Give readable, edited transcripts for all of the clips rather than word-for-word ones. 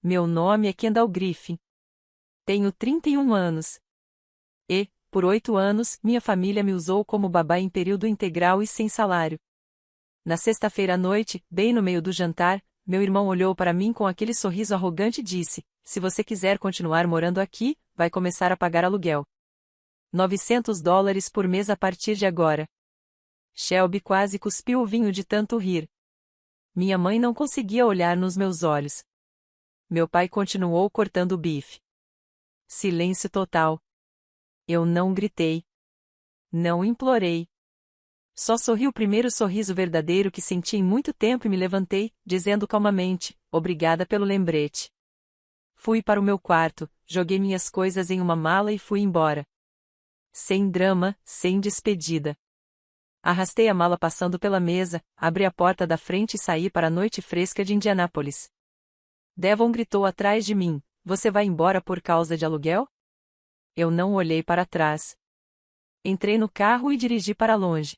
Meu nome é Kendall Griffin. Tenho 31 anos. E, por 8 anos, minha família me usou como babá em período integral e sem salário. Na sexta-feira à noite, bem no meio do jantar, meu irmão olhou para mim com aquele sorriso arrogante e disse: se você quiser continuar morando aqui, vai começar a pagar aluguel. $900 por mês a partir de agora. Shelby quase cuspiu o vinho de tanto rir. Minha mãe não conseguia olhar nos meus olhos. Meu pai continuou cortando o bife. Silêncio total. Eu não gritei. Não implorei. Só sorri o primeiro sorriso verdadeiro que senti em muito tempo e me levantei, dizendo calmamente: obrigada pelo lembrete. Fui para o meu quarto, joguei minhas coisas em uma mala e fui embora. Sem drama, sem despedida. Arrastei a mala passando pela mesa, abri a porta da frente e saí para a noite fresca de Indianápolis. Devon gritou atrás de mim: você vai embora por causa de aluguel? Eu não olhei para trás. Entrei no carro e dirigi para longe.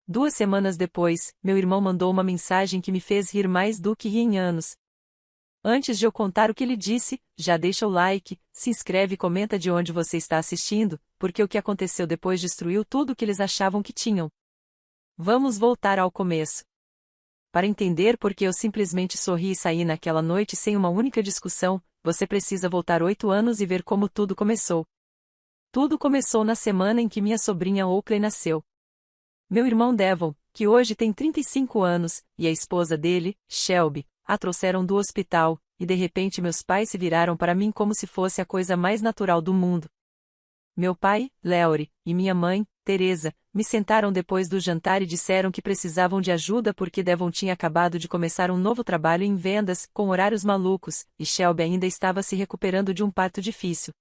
2 semanas depois, meu irmão mandou uma mensagem que me fez rir mais do que ri em anos. Antes de eu contar o que ele disse, já deixa o like, se inscreve e comenta de onde você está assistindo, porque o que aconteceu depois destruiu tudo o que eles achavam que tinham. Vamos voltar ao começo. Para entender por que eu simplesmente sorri e saí naquela noite sem uma única discussão, você precisa voltar 8 anos e ver como tudo começou. Tudo começou na semana em que minha sobrinha Oakley nasceu. Meu irmão Devon, que hoje tem 35 anos, e a esposa dele, Shelby, a trouxeram do hospital, e de repente meus pais se viraram para mim como se fosse a coisa mais natural do mundo. Meu pai, Leury, e minha mãe, Teresa, me sentaram depois do jantar e disseram que precisavam de ajuda porque Devon tinha acabado de começar um novo trabalho em vendas, com horários malucos, e Shelby ainda estava se recuperando de um parto difícil.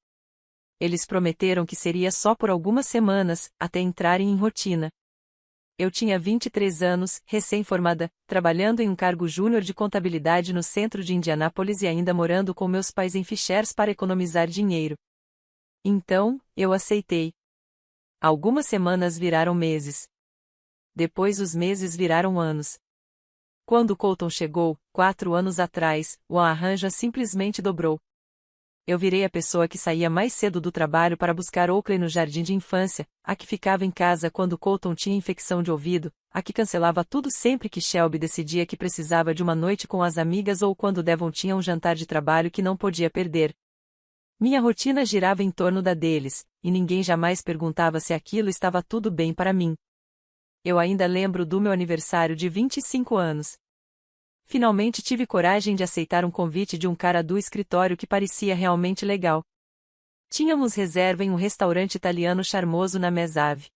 Eles prometeram que seria só por algumas semanas, até entrarem em rotina. Eu tinha 23 anos, recém-formada, trabalhando em um cargo júnior de contabilidade no centro de Indianápolis e ainda morando com meus pais em Fishers para economizar dinheiro. Então, eu aceitei. Algumas semanas viraram meses. Depois os meses viraram anos. Quando Colton chegou, 4 anos atrás, o arranjo simplesmente dobrou. Eu virei a pessoa que saía mais cedo do trabalho para buscar Oakley no jardim de infância, a que ficava em casa quando Colton tinha infecção de ouvido, a que cancelava tudo sempre que Shelby decidia que precisava de uma noite com as amigas ou quando Devon tinha um jantar de trabalho que não podia perder. Minha rotina girava em torno da deles, e ninguém jamais perguntava se aquilo estava tudo bem para mim. Eu ainda lembro do meu aniversário de 25 anos. Finalmente tive coragem de aceitar um convite de um cara do escritório que parecia realmente legal. Tínhamos reserva em um restaurante italiano charmoso na Mesave.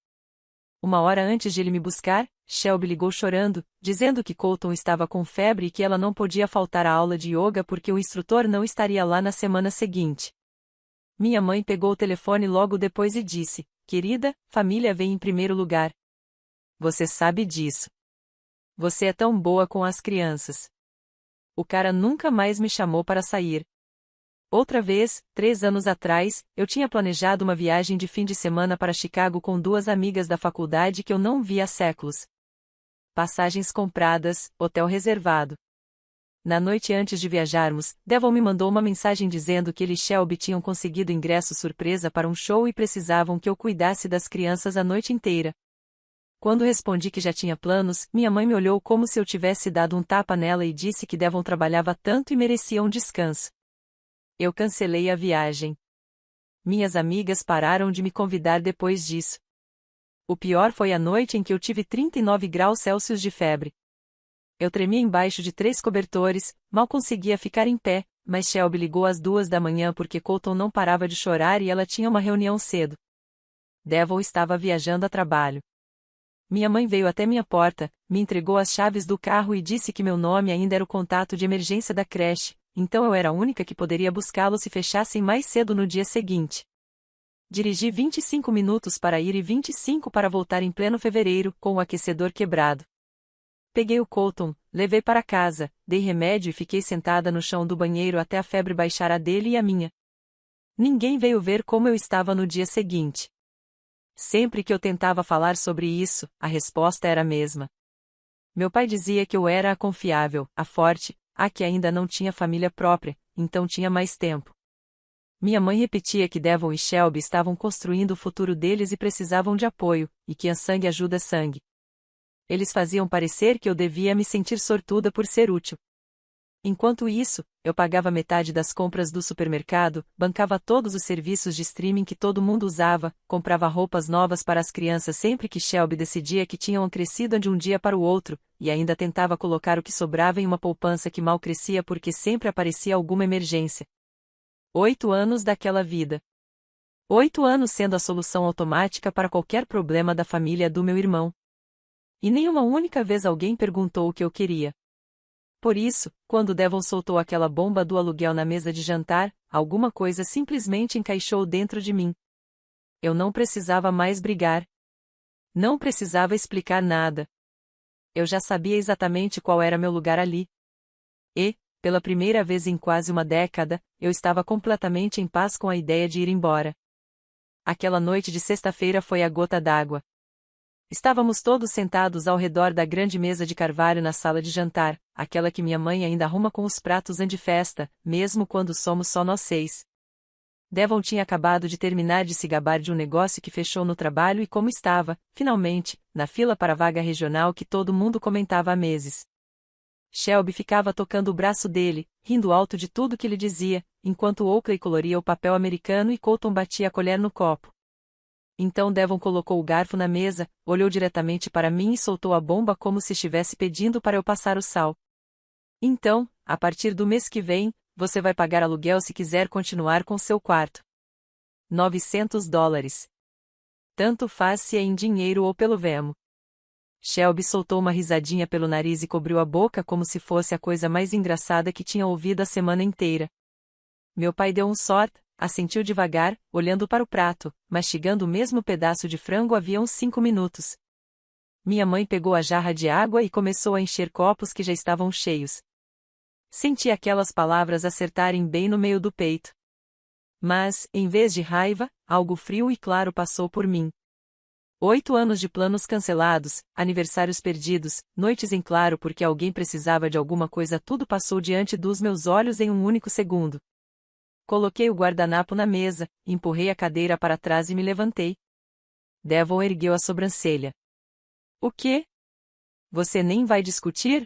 1 hora antes de ele me buscar, Shelby ligou chorando, dizendo que Colton estava com febre e que ela não podia faltar à aula de yoga porque o instrutor não estaria lá na semana seguinte. Minha mãe pegou o telefone logo depois e disse: querida, família vem em primeiro lugar. Você sabe disso. Você é tão boa com as crianças. O cara nunca mais me chamou para sair. Outra vez, 3 anos atrás, eu tinha planejado uma viagem de fim de semana para Chicago com 2 amigas da faculdade que eu não via há séculos. Passagens compradas, hotel reservado. Na noite antes de viajarmos, Devon me mandou uma mensagem dizendo que ele e Shelby tinham conseguido ingresso surpresa para um show e precisavam que eu cuidasse das crianças a noite inteira. Quando respondi que já tinha planos, minha mãe me olhou como se eu tivesse dado um tapa nela e disse que Devon trabalhava tanto e merecia um descanso. Eu cancelei a viagem. Minhas amigas pararam de me convidar depois disso. O pior foi a noite em que eu tive 39 graus Celsius de febre. Eu tremia embaixo de 3 cobertores, mal conseguia ficar em pé, mas Shelby ligou às 2 da manhã porque Colton não parava de chorar e ela tinha uma reunião cedo. Devon estava viajando a trabalho. Minha mãe veio até minha porta, me entregou as chaves do carro e disse que meu nome ainda era o contato de emergência da creche, então eu era a única que poderia buscá-lo se fechassem mais cedo no dia seguinte. Dirigi 25 minutos para ir e 25 para voltar em pleno fevereiro, com o aquecedor quebrado. Peguei o Colton, levei para casa, dei remédio e fiquei sentada no chão do banheiro até a febre baixar a dele e a minha. Ninguém veio ver como eu estava no dia seguinte. Sempre que eu tentava falar sobre isso, a resposta era a mesma. Meu pai dizia que eu era a confiável, a forte, a que ainda não tinha família própria, então tinha mais tempo. Minha mãe repetia que Devon e Shelby estavam construindo o futuro deles e precisavam de apoio, e que a sangue ajuda sangue. Eles faziam parecer que eu devia me sentir sortuda por ser útil. Enquanto isso, eu pagava metade das compras do supermercado, bancava todos os serviços de streaming que todo mundo usava, comprava roupas novas para as crianças sempre que Shelby decidia que tinham crescido de um dia para o outro, e ainda tentava colocar o que sobrava em uma poupança que mal crescia porque sempre aparecia alguma emergência. 8 anos daquela vida. 8 anos sendo a solução automática para qualquer problema da família do meu irmão. E nenhuma única vez alguém perguntou o que eu queria. Por isso, quando Devon soltou aquela bomba do aluguel na mesa de jantar, alguma coisa simplesmente encaixou dentro de mim. Eu não precisava mais brigar. Não precisava explicar nada. Eu já sabia exatamente qual era meu lugar ali. E, pela primeira vez em quase uma década, eu estava completamente em paz com a ideia de ir embora. Aquela noite de sexta-feira foi a gota d'água. Estávamos todos sentados ao redor da grande mesa de carvalho na sala de jantar, aquela que minha mãe ainda arruma com os pratos de festa, mesmo quando somos só nós 6. Devon tinha acabado de terminar de se gabar de um negócio que fechou no trabalho e como estava, finalmente, na fila para a vaga regional que todo mundo comentava há meses. Shelby ficava tocando o braço dele, rindo alto de tudo que ele dizia, enquanto Oakley coloria o papel americano e Colton batia a colher no copo. Então Devon colocou o garfo na mesa, olhou diretamente para mim e soltou a bomba como se estivesse pedindo para eu passar o sal. Então, a partir do mês que vem, você vai pagar aluguel se quiser continuar com seu quarto. $900. Tanto faz se é em dinheiro ou pelo Venmo. Shelby soltou uma risadinha pelo nariz e cobriu a boca como se fosse a coisa mais engraçada que tinha ouvido a semana inteira. Meu pai deu um sorte. Assentiu devagar, olhando para o prato, mastigando o mesmo pedaço de frango havia uns 5 minutos. Minha mãe pegou a jarra de água e começou a encher copos que já estavam cheios. Senti aquelas palavras acertarem bem no meio do peito. Mas, em vez de raiva, algo frio e claro passou por mim. 8 anos de planos cancelados, aniversários perdidos, noites em claro porque alguém precisava de alguma coisa, tudo passou diante dos meus olhos em um único segundo. Coloquei o guardanapo na mesa, empurrei a cadeira para trás e me levantei. Devon ergueu a sobrancelha. O quê? Você nem vai discutir?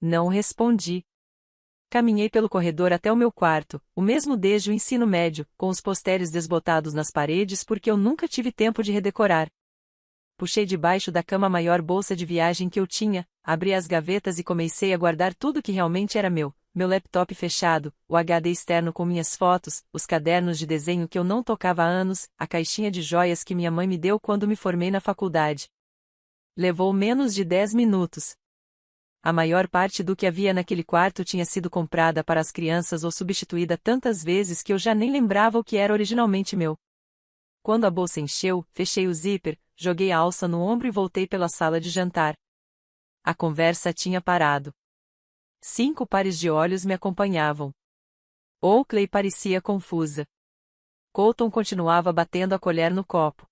Não respondi. Caminhei pelo corredor até o meu quarto, o mesmo desde o ensino médio, com os posteres desbotados nas paredes porque eu nunca tive tempo de redecorar. Puxei debaixo da cama a maior bolsa de viagem que eu tinha, abri as gavetas e comecei a guardar tudo que realmente era meu. Meu laptop fechado, o HD externo com minhas fotos, os cadernos de desenho que eu não tocava há anos, a caixinha de joias que minha mãe me deu quando me formei na faculdade. Levou menos de 10 minutos. A maior parte do que havia naquele quarto tinha sido comprada para as crianças ou substituída tantas vezes que eu já nem lembrava o que era originalmente meu. Quando a bolsa encheu, fechei o zíper, joguei a alça no ombro e voltei pela sala de jantar. A conversa tinha parado. 5 pares de olhos me acompanhavam. Oakley parecia confusa. Colton continuava batendo a colher no copo.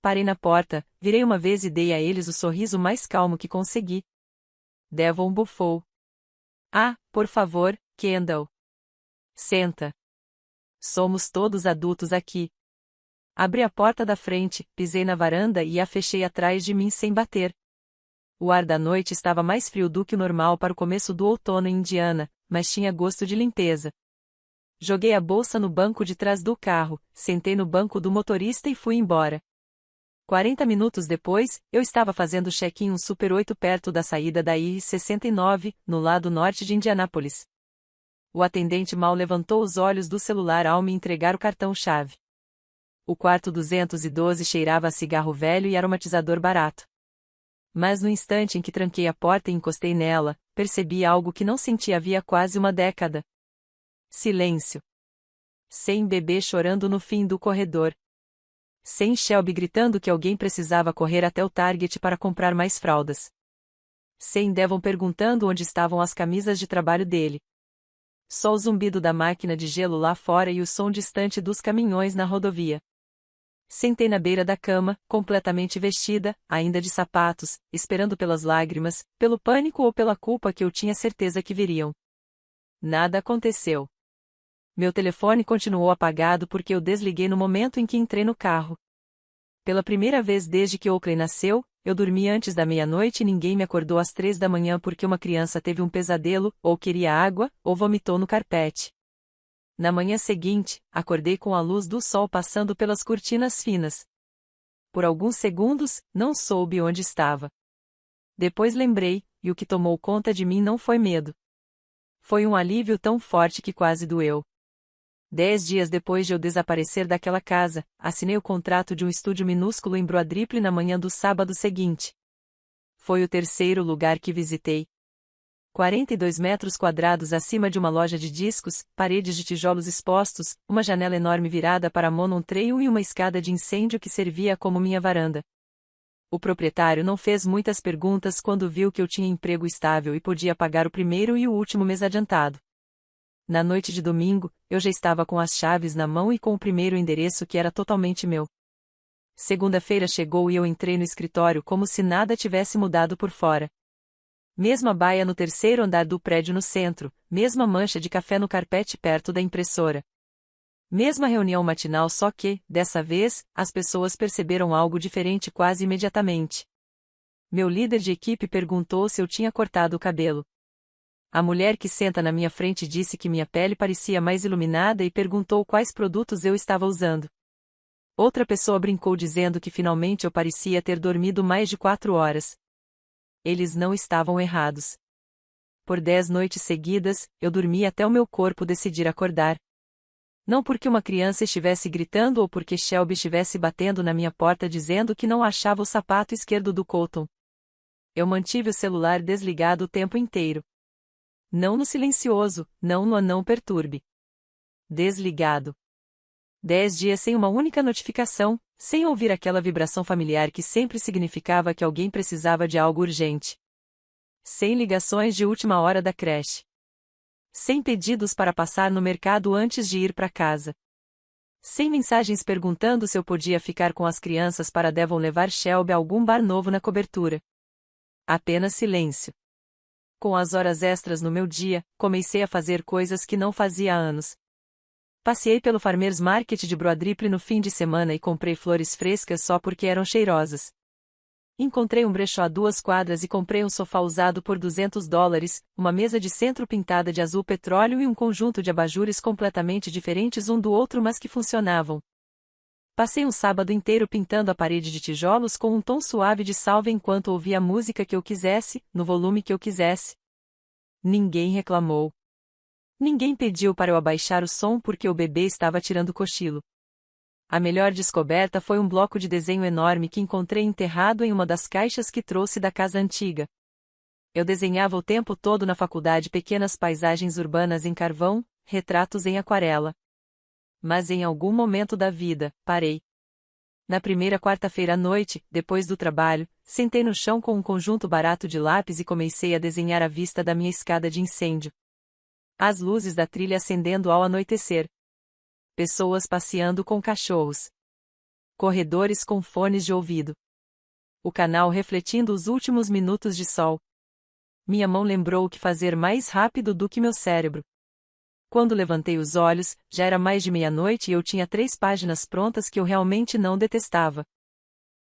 Parei na porta, virei uma vez e dei a eles o sorriso mais calmo que consegui. Devon bufou. Ah, por favor, Kendall. Senta. Somos todos adultos aqui. Abri a porta da frente, pisei na varanda e a fechei atrás de mim sem bater. O ar da noite estava mais frio do que o normal para o começo do outono em Indiana, mas tinha gosto de limpeza. Joguei a bolsa no banco de trás do carro, sentei no banco do motorista e fui embora. 40 minutos depois, eu estava fazendo check-in em um Super 8 perto da saída da I-69, no lado norte de Indianápolis. O atendente mal levantou os olhos do celular ao me entregar o cartão-chave. O quarto 212 cheirava a cigarro velho e aromatizador barato. Mas no instante em que tranquei a porta e encostei nela, percebi algo que não sentia havia quase uma década. Silêncio. Sem bebê chorando no fim do corredor. Sem Shelby gritando que alguém precisava correr até o Target para comprar mais fraldas. Sem Devon perguntando onde estavam as camisas de trabalho dele. Só o zumbido da máquina de gelo lá fora e o som distante dos caminhões na rodovia. Sentei na beira da cama, completamente vestida, ainda de sapatos, esperando pelas lágrimas, pelo pânico ou pela culpa que eu tinha certeza que viriam. Nada aconteceu. Meu telefone continuou apagado porque eu desliguei no momento em que entrei no carro. Pela primeira vez desde que Oakley nasceu, eu dormi antes da meia-noite e ninguém me acordou às 3 da manhã porque uma criança teve um pesadelo, ou queria água, ou vomitou no carpete. Na manhã seguinte, acordei com a luz do sol passando pelas cortinas finas. Por alguns segundos, não soube onde estava. Depois lembrei, e o que tomou conta de mim não foi medo. Foi um alívio tão forte que quase doeu. 10 dias depois de eu desaparecer daquela casa, assinei o contrato de um estúdio minúsculo em Broadripple na manhã do sábado seguinte. Foi o terceiro lugar que visitei. 42 metros quadrados acima de uma loja de discos, paredes de tijolos expostos, uma janela enorme virada para Monon Trail e uma escada de incêndio que servia como minha varanda. O proprietário não fez muitas perguntas quando viu que eu tinha emprego estável e podia pagar o primeiro e o último mês adiantado. Na noite de domingo, eu já estava com as chaves na mão e com o primeiro endereço que era totalmente meu. Segunda-feira chegou e eu entrei no escritório como se nada tivesse mudado por fora. Mesma baia no terceiro andar do prédio no centro, mesma mancha de café no carpete perto da impressora. Mesma reunião matinal, só que, dessa vez, as pessoas perceberam algo diferente quase imediatamente. Meu líder de equipe perguntou se eu tinha cortado o cabelo. A mulher que senta na minha frente disse que minha pele parecia mais iluminada e perguntou quais produtos eu estava usando. Outra pessoa brincou dizendo que finalmente eu parecia ter dormido mais de 4 horas. Eles não estavam errados. Por 10 noites seguidas, eu dormi até o meu corpo decidir acordar. Não porque uma criança estivesse gritando ou porque Shelby estivesse batendo na minha porta dizendo que não achava o sapato esquerdo do Colton. Eu mantive o celular desligado o tempo inteiro. Não no silencioso, não no não perturbe. Desligado. 10 dias sem uma única notificação, sem ouvir aquela vibração familiar que sempre significava que alguém precisava de algo urgente. Sem ligações de última hora da creche. Sem pedidos para passar no mercado antes de ir para casa. Sem mensagens perguntando se eu podia ficar com as crianças para Devon levar Shelby a algum bar novo na cobertura. Apenas silêncio. Com as horas extras no meu dia, comecei a fazer coisas que não fazia há anos. Passeei pelo Farmers Market de Broadripple no fim de semana e comprei flores frescas só porque eram cheirosas. Encontrei um brechó a 2 quadras e comprei um sofá usado por $200, uma mesa de centro pintada de azul petróleo e um conjunto de abajures completamente diferentes um do outro mas que funcionavam. Passei um sábado inteiro pintando a parede de tijolos com um tom suave de salve enquanto ouvia a música que eu quisesse, no volume que eu quisesse. Ninguém reclamou. Ninguém pediu para eu abaixar o som porque o bebê estava tirando cochilo. A melhor descoberta foi um bloco de desenho enorme que encontrei enterrado em uma das caixas que trouxe da casa antiga. Eu desenhava o tempo todo na faculdade pequenas paisagens urbanas em carvão, retratos em aquarela. Mas em algum momento da vida, parei. Na primeira quarta-feira à noite, depois do trabalho, sentei no chão com um conjunto barato de lápis e comecei a desenhar a vista da minha escada de incêndio. As luzes da trilha acendendo ao anoitecer. Pessoas passeando com cachorros. Corredores com fones de ouvido. O canal refletindo os últimos minutos de sol. Minha mão lembrou o que fazer mais rápido do que meu cérebro. Quando levantei os olhos, já era mais de meia-noite e eu tinha 3 páginas prontas que eu realmente não detestava.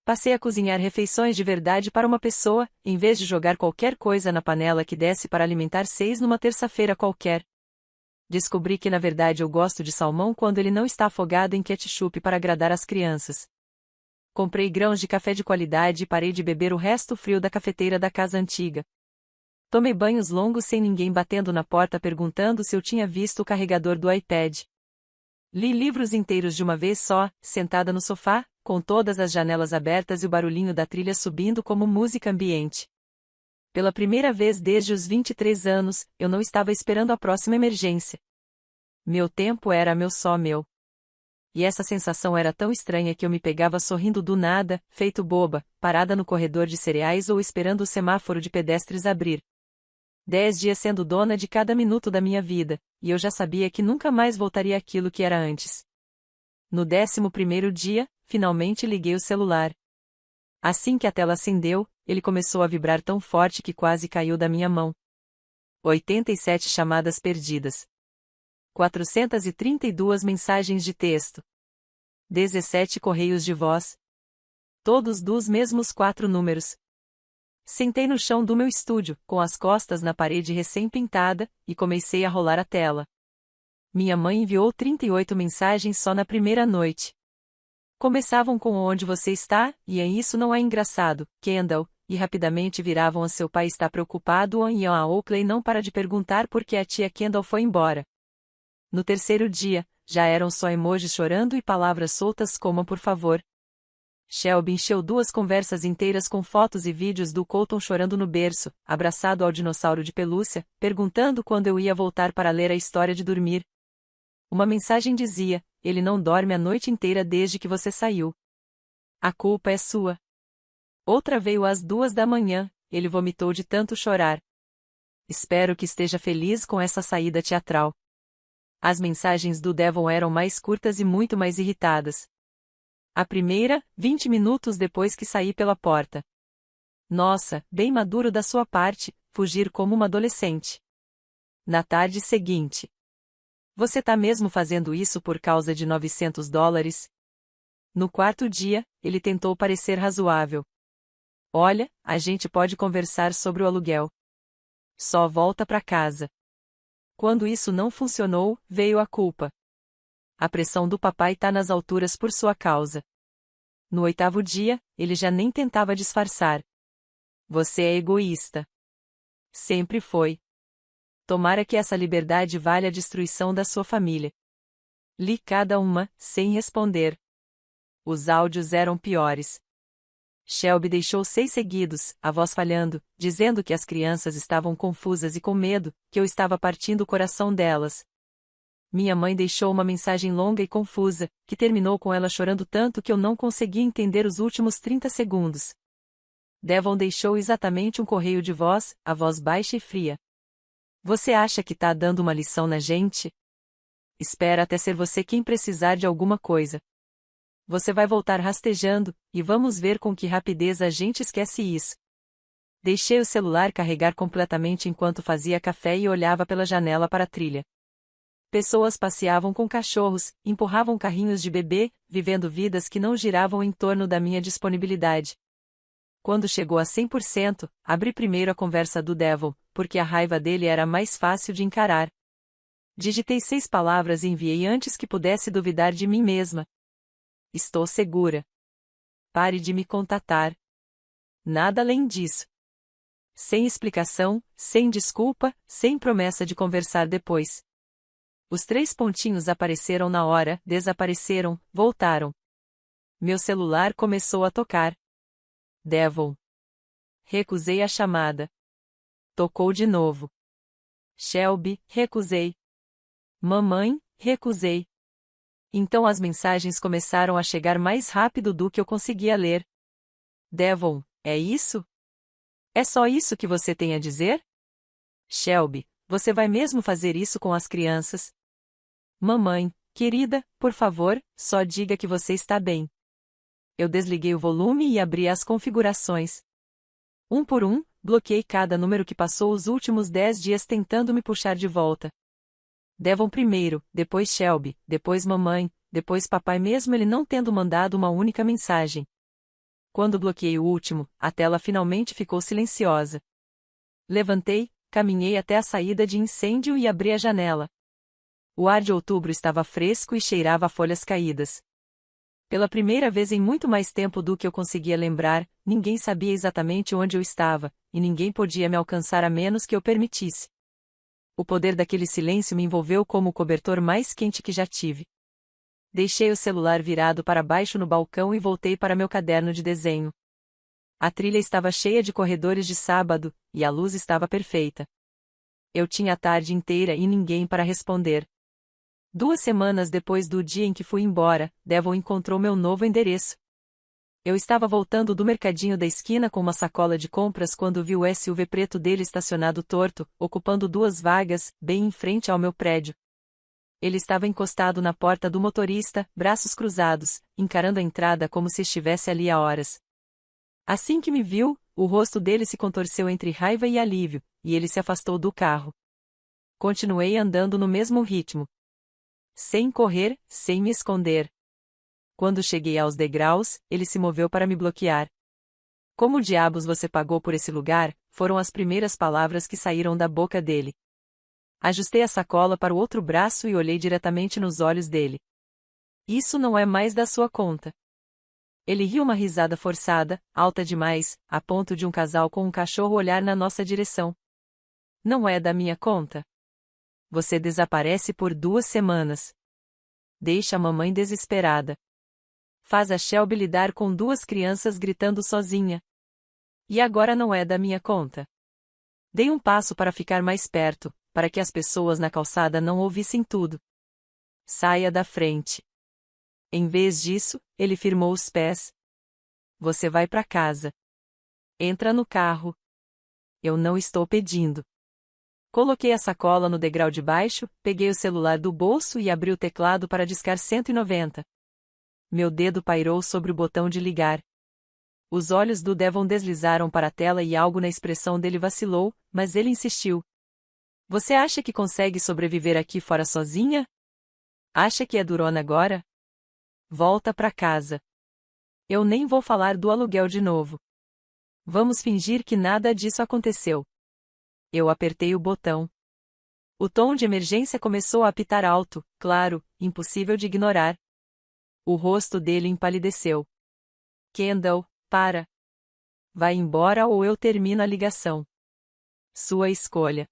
Passei a cozinhar refeições de verdade para uma pessoa, em vez de jogar qualquer coisa na panela que desse para alimentar 6 numa terça-feira qualquer. Descobri que na verdade eu gosto de salmão quando ele não está afogado em ketchup para agradar as crianças. Comprei grãos de café de qualidade e parei de beber o resto frio da cafeteira da casa antiga. Tomei banhos longos sem ninguém batendo na porta perguntando se eu tinha visto o carregador do iPad. Li livros inteiros de uma vez só, sentada no sofá, com todas as janelas abertas e o barulhinho da trilha subindo como música ambiente. Pela primeira vez desde os 23 anos, eu não estava esperando a próxima emergência. Meu tempo era só meu. E essa sensação era tão estranha que eu me pegava sorrindo do nada, feito boba, parada no corredor de cereais ou esperando o semáforo de pedestres abrir. 10 dias sendo dona de cada minuto da minha vida, e eu já sabia que nunca mais voltaria àquilo que era antes. No 11º dia, finalmente liguei o celular. Assim que a tela acendeu, ele começou a vibrar tão forte que quase caiu da minha mão. 87 chamadas perdidas. 432 mensagens de texto. 17 correios de voz. Todos dos mesmos 4 números. Sentei no chão do meu estúdio, com as costas na parede recém-pintada, e comecei a rolar a tela. Minha mãe enviou 38 mensagens só na primeira noite. Começavam com onde você está, e em isso não é engraçado, Kendall, e rapidamente viravam a seu pai está preocupado e a Oakley não para de perguntar por que a tia Kendall foi embora. No terceiro dia, já eram só emojis chorando e palavras soltas como por favor. Shelby encheu 2 conversas inteiras com fotos e vídeos do Colton chorando no berço, abraçado ao dinossauro de pelúcia, perguntando quando eu ia voltar para ler a história de dormir. Uma mensagem dizia: ele não dorme a noite inteira desde que você saiu. A culpa é sua. Outra veio às 2 da manhã, ele vomitou de tanto chorar. Espero que esteja feliz com essa saída teatral. As mensagens do Devon eram mais curtas e muito mais irritadas. A primeira, 20 minutos depois que saí pela porta. Nossa, bem maduro da sua parte, fugir como uma adolescente. Na tarde seguinte. Você tá mesmo fazendo isso por causa de $900? No quarto dia, ele tentou parecer razoável. Olha, a gente pode conversar sobre o aluguel. Só volta pra casa. Quando isso não funcionou, veio a culpa. A pressão do papai tá nas alturas por sua causa. No 8º dia, ele já nem tentava disfarçar. Você é egoísta. Sempre foi. Tomara que essa liberdade valha a destruição da sua família. Li cada uma, sem responder. Os áudios eram piores. Shelby deixou 6 seguidos, a voz falhando, dizendo que as crianças estavam confusas e com medo, que eu estava partindo o coração delas. Minha mãe deixou uma mensagem longa e confusa, que terminou com ela chorando tanto que eu não conseguia entender os últimos 30 segundos. Devon deixou exatamente um correio de voz, a voz baixa e fria. Você acha que tá dando uma lição na gente? Espera até ser você quem precisar de alguma coisa. Você vai voltar rastejando, e vamos ver com que rapidez a gente esquece isso. Deixei o celular carregar completamente enquanto fazia café e olhava pela janela para a trilha. Pessoas passeavam com cachorros, empurravam carrinhos de bebê, vivendo vidas que não giravam em torno da minha disponibilidade. Quando chegou a 100%, abri primeiro a conversa do Devon, porque a raiva dele era mais fácil de encarar. Digitei 6 palavras e enviei antes que pudesse duvidar de mim mesma. Estou segura. Pare de me contatar. Nada além disso. Sem explicação, sem desculpa, sem promessa de conversar depois. Os 3 pontinhos apareceram na hora, desapareceram, voltaram. Meu celular começou a tocar. Devon. Recusei a chamada. Tocou de novo. Shelby, recusei. Mamãe, recusei. Então as mensagens começaram a chegar mais rápido do que eu conseguia ler. Devon, é isso? É só isso que você tem a dizer? Shelby, você vai mesmo fazer isso com as crianças? Mamãe, querida, por favor, só diga que você está bem. Eu desliguei o volume e abri as configurações. Um por um, bloqueei cada número que passou os últimos 10 dias tentando me puxar de volta. Devon primeiro, depois Shelby, depois mamãe, depois papai mesmo ele não tendo mandado uma única mensagem. Quando bloqueei o último, a tela finalmente ficou silenciosa. Levantei, caminhei até a saída de incêndio e abri a janela. O ar de outubro estava fresco e cheirava a folhas caídas. Pela primeira vez em muito mais tempo do que eu conseguia lembrar, ninguém sabia exatamente onde eu estava, e ninguém podia me alcançar a menos que eu permitisse. O poder daquele silêncio me envolveu como o cobertor mais quente que já tive. Deixei o celular virado para baixo no balcão e voltei para meu caderno de desenho. A trilha estava cheia de corredores de sábado, e a luz estava perfeita. Eu tinha a tarde inteira e ninguém para responder. 2 semanas depois do dia em que fui embora, Devon encontrou meu novo endereço. Eu estava voltando do mercadinho da esquina com uma sacola de compras quando vi o SUV preto dele estacionado torto, ocupando 2 vagas, bem em frente ao meu prédio. Ele estava encostado na porta do motorista, braços cruzados, encarando a entrada como se estivesse ali há horas. Assim que me viu, O rosto dele se contorceu entre raiva e alívio, e ele se afastou do carro. Continuei andando no mesmo ritmo. Sem correr, sem me esconder. Quando cheguei aos degraus, ele se moveu para me bloquear. Como diabos você pagou por esse lugar? Foram as primeiras palavras que saíram da boca dele. Ajustei a sacola para o outro braço e olhei diretamente nos olhos dele. Isso não é mais da sua conta. Ele riu uma risada forçada, alta demais, a ponto de um casal com um cachorro olhar na nossa direção. Não é da minha conta. Você desaparece por 2 semanas. Deixa a mamãe desesperada. Faz a Shelby lidar com 2 crianças gritando sozinha. E agora não é da minha conta. Dei um passo para ficar mais perto, para que as pessoas na calçada não ouvissem tudo. Saia da frente. Em vez disso, ele firmou os pés. Você vai para casa. Entra no carro. Eu não estou pedindo. Coloquei a sacola no degrau de baixo, peguei o celular do bolso e abri o teclado para discar 190. Meu dedo pairou sobre o botão de ligar. Os olhos do Devon deslizaram para a tela e algo na expressão dele vacilou, mas ele insistiu. Você acha que consegue sobreviver aqui fora sozinha? Acha que é durona agora? Volta para casa. Eu nem vou falar do aluguel de novo. Vamos fingir que nada disso aconteceu. Eu apertei o botão. O tom de emergência começou a apitar alto, claro, impossível de ignorar. O rosto dele empalideceu. Kendall, para. Vai embora ou eu termino a ligação. Sua escolha.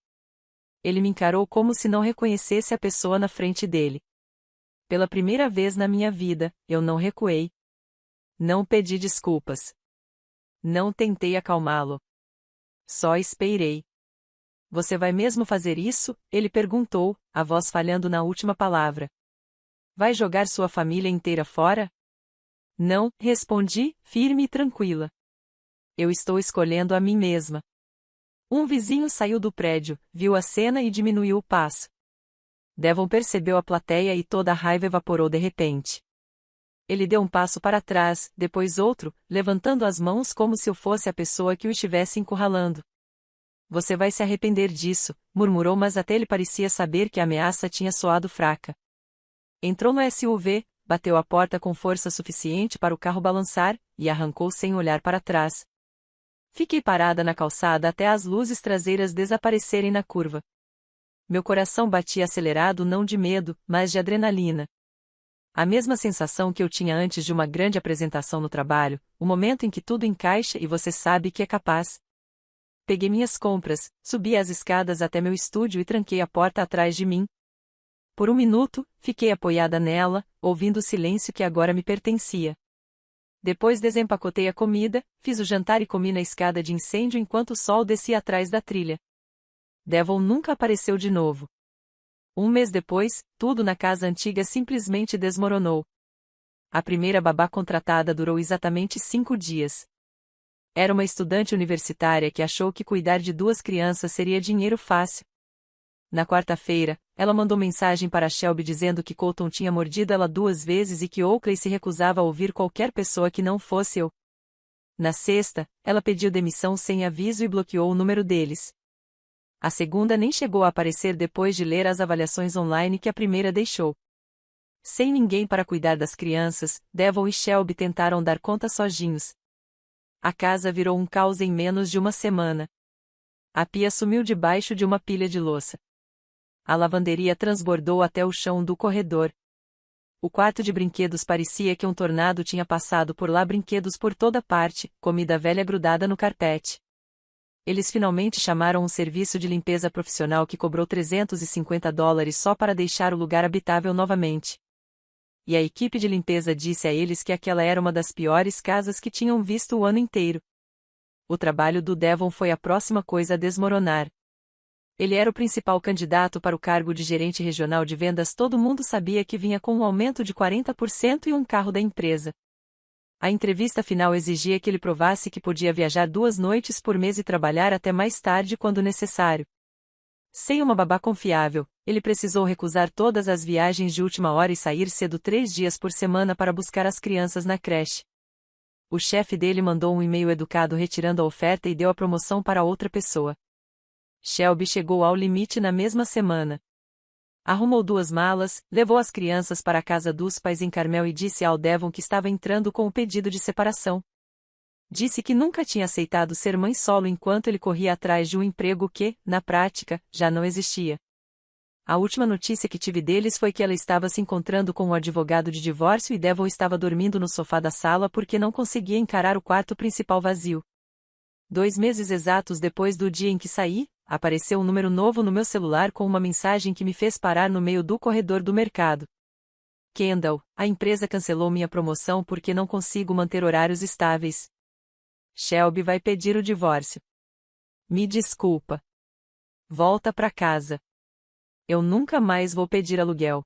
Ele me encarou como se não reconhecesse a pessoa na frente dele. Pela primeira vez na minha vida, eu não recuei. Não pedi desculpas. Não tentei acalmá-lo. Só esperei. Você vai mesmo fazer isso? Ele perguntou, a voz falhando na última palavra. Vai jogar sua família inteira fora? Não, respondi, firme e tranquila. Eu estou escolhendo a mim mesma. Um vizinho saiu do prédio, viu a cena e diminuiu o passo. Devon percebeu a plateia e toda a raiva evaporou de repente. Ele deu um passo para trás, depois outro, levantando as mãos como se eu fosse a pessoa que o estivesse encurralando. Você vai se arrepender disso, murmurou, mas até ele parecia saber que a ameaça tinha soado fraca. Entrou no SUV, bateu a porta com força suficiente para o carro balançar, e arrancou sem olhar para trás. Fiquei parada na calçada até as luzes traseiras desaparecerem na curva. Meu coração batia acelerado não de medo, mas de adrenalina. A mesma sensação que eu tinha antes de uma grande apresentação no trabalho, o momento em que tudo encaixa e você sabe que é capaz. Peguei minhas compras, subi as escadas até meu estúdio e tranquei a porta atrás de mim. Por um minuto, fiquei apoiada nela, ouvindo o silêncio que agora me pertencia. Depois desempacotei a comida, fiz o jantar e comi na escada de incêndio enquanto o sol descia atrás da trilha. Devon nunca apareceu de novo. 1 mês depois, tudo na casa antiga simplesmente desmoronou. A primeira babá contratada durou exatamente 5 dias. Era uma estudante universitária que achou que cuidar de 2 crianças seria dinheiro fácil. Na quarta-feira, ela mandou mensagem para Shelby dizendo que Colton tinha mordido ela 2 vezes e que Oakley se recusava a ouvir qualquer pessoa que não fosse eu. Na sexta, ela pediu demissão sem aviso e bloqueou o número deles. A segunda nem chegou a aparecer depois de ler as avaliações online que a primeira deixou. Sem ninguém para cuidar das crianças, Devon e Shelby tentaram dar conta sozinhos. A casa virou um caos em menos de uma semana. A pia sumiu debaixo de uma pilha de louça. A lavanderia transbordou até o chão do corredor. O quarto de brinquedos parecia que um tornado tinha passado por lá, brinquedos por toda parte, comida velha grudada no carpete. Eles finalmente chamaram um serviço de limpeza profissional que cobrou $350 só para deixar o lugar habitável novamente. E a equipe de limpeza disse a eles que aquela era uma das piores casas que tinham visto o ano inteiro. O trabalho do Devon foi a próxima coisa a desmoronar. Ele era o principal candidato para o cargo de gerente regional de vendas. Todo mundo sabia que vinha com um aumento de 40% e um carro da empresa. A entrevista final exigia que ele provasse que podia viajar 2 noites por mês e trabalhar até mais tarde quando necessário. Sem uma babá confiável, ele precisou recusar todas as viagens de última hora e sair cedo 3 dias por semana para buscar as crianças na creche. O chefe dele mandou um e-mail educado retirando a oferta e deu a promoção para outra pessoa. Shelby chegou ao limite na mesma semana. Arrumou 2 malas, levou as crianças para a casa dos pais em Carmel e disse ao Devon que estava entrando com o pedido de separação. Disse que nunca tinha aceitado ser mãe solo enquanto ele corria atrás de um emprego que, na prática, já não existia. A última notícia que tive deles foi que ela estava se encontrando com um advogado de divórcio e Devon estava dormindo no sofá da sala porque não conseguia encarar o quarto principal vazio. 2 meses exatos depois do dia em que saí, apareceu um número novo no meu celular com uma mensagem que me fez parar no meio do corredor do mercado. Kendall, a empresa cancelou minha promoção porque não consigo manter horários estáveis. Shelby vai pedir o divórcio. Me desculpa. Volta pra casa. Eu nunca mais vou pedir aluguel.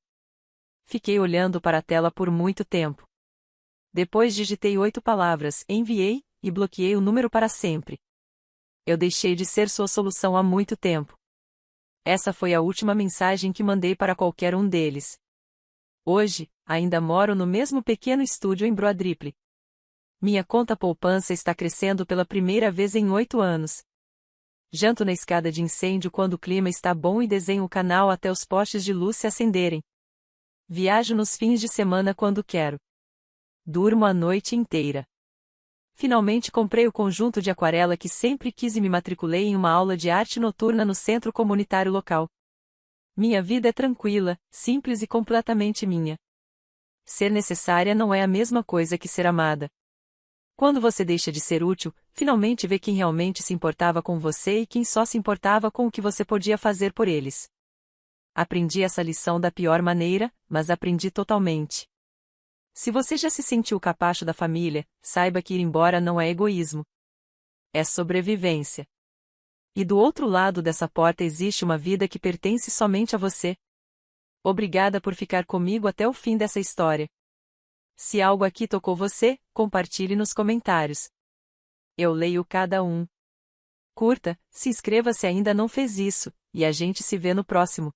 Fiquei olhando para a tela por muito tempo. Depois digitei 8 palavras, enviei, e bloqueei o número para sempre. Eu deixei de ser sua solução há muito tempo. Essa foi a última mensagem que mandei para qualquer um deles. Hoje, ainda moro no mesmo pequeno estúdio em Broadripple. Minha conta poupança está crescendo pela primeira vez em 8 anos. Janto na escada de incêndio quando o clima está bom e desenho o canal até os postes de luz se acenderem. Viajo nos fins de semana quando quero. Durmo a noite inteira. Finalmente comprei o conjunto de aquarela que sempre quis e me matriculei em uma aula de arte noturna no centro comunitário local. Minha vida é tranquila, simples e completamente minha. Ser necessária não é a mesma coisa que ser amada. Quando você deixa de ser útil, finalmente vê quem realmente se importava com você e quem só se importava com o que você podia fazer por eles. Aprendi essa lição da pior maneira, mas aprendi totalmente. Se você já se sentiu o capacho da família, saiba que ir embora não é egoísmo. É sobrevivência. E do outro lado dessa porta existe uma vida que pertence somente a você. Obrigada por ficar comigo até o fim dessa história. Se algo aqui tocou você, compartilhe nos comentários. Eu leio cada um. Curta, se inscreva se ainda não fez isso, e a gente se vê no próximo.